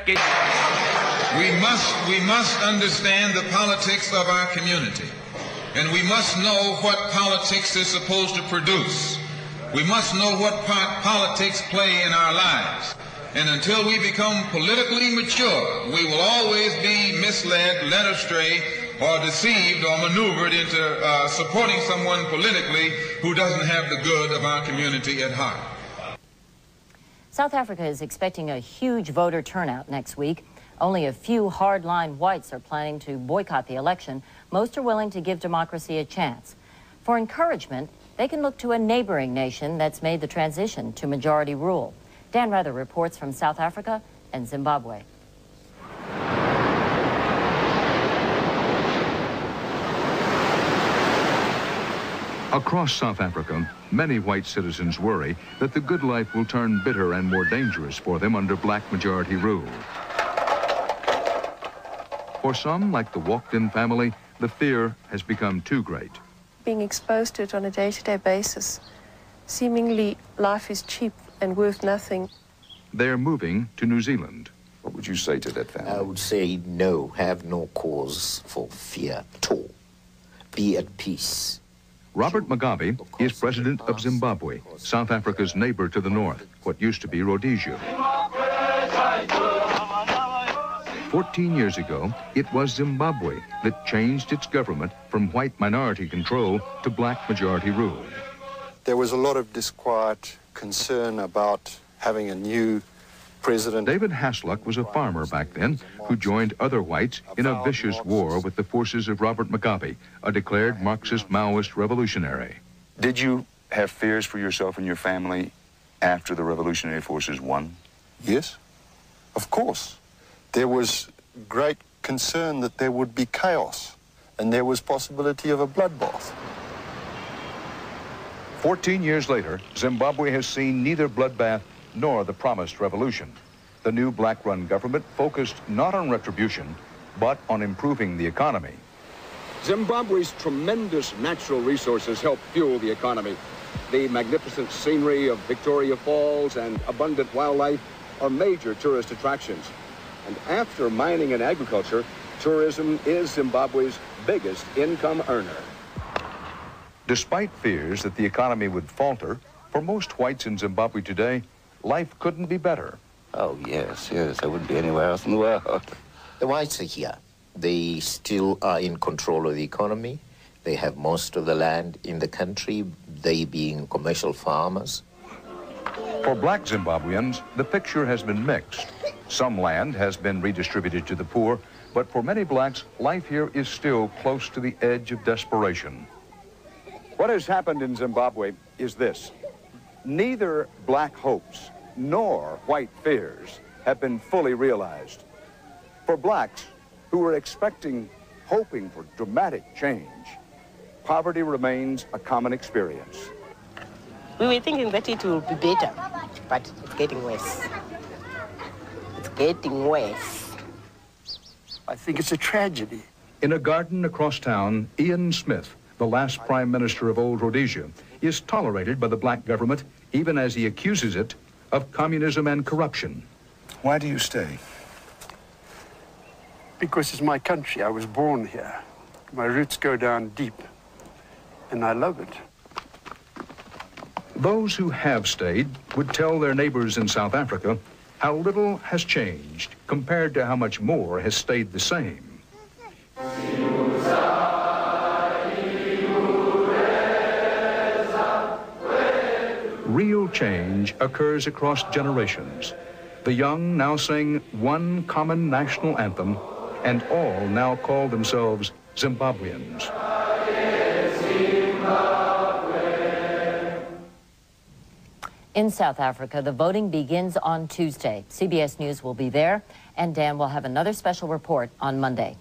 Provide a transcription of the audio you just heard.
decade. We must understand the politics of our community, and we must know what politics is supposed to produce. We must know what part politics play in our lives. And until we become politically mature, we will always be misled, led astray, or deceived or maneuvered into supporting someone politically who doesn't have the good of our community at heart. South Africa is expecting a huge voter turnout next week. Only a few hardline whites are planning to boycott the election. Most are willing to give democracy a chance. For encouragement, they can look to a neighboring nation that's made the transition to majority rule. Dan Rather reports from South Africa and Zimbabwe. Across South Africa, many white citizens worry that the good life will turn bitter and more dangerous for them under black majority rule. For some, like the Walkden family, the fear has become too great. Being exposed to it on a day-to-day basis, seemingly life is cheap and worth nothing. They're moving to New Zealand. What would you say to that family? I would say no, have no cause for fear at all. Be at peace. Robert Mugabe is president of Zimbabwe, South Africa's neighbor to the north, what used to be Rhodesia. 14 years ago, it was Zimbabwe that changed its government from white minority control to black majority rule. There was a lot of disquiet, concern about having a new president. David Hasluck was a farmer back then who joined other whites in a vicious war with the forces of Robert Mugabe, a declared Marxist-Maoist revolutionary. Did you have fears for yourself and your family after the revolutionary forces won? Yes, of course. There was great concern that there would be chaos, and there was possibility of a bloodbath. 14 years later, Zimbabwe has seen neither bloodbath nor the promised revolution. The new black-run government focused not on retribution, but on improving the economy. Zimbabwe's tremendous natural resources help fuel the economy. The magnificent scenery of Victoria Falls and abundant wildlife are major tourist attractions. And after mining and agriculture, tourism is Zimbabwe's biggest income earner. Despite fears that the economy would falter, for most whites in Zimbabwe today, life couldn't be better. Oh, yes, I wouldn't be anywhere else in the world. The whites are here. They still are in control of the economy. They have most of the land in the country, they being commercial farmers. For black Zimbabweans, the picture has been mixed. Some land has been redistributed to the poor, but for many blacks, life here is still close to the edge of desperation. What has happened in Zimbabwe is this. Neither black hopes nor white fears have been fully realized. For blacks who were hoping for dramatic change, poverty remains a common experience. We were thinking that it will be better, but it's getting worse. It's getting worse. I think it's a tragedy. In a garden across town, Ian Smith, the last prime minister of old Rhodesia, is tolerated by the black government even as he accuses it of communism and corruption. Why do you stay? Because it's my country. I was born here. My roots go down deep, and I love it. Those who have stayed would tell their neighbors in South Africa how little has changed compared to how much more has stayed the same. Real change occurs across generations. The young now sing one common national anthem, and all now call themselves Zimbabweans. In South Africa, the voting begins on Tuesday. CBS News will be there, and Dan will have another special report on Monday.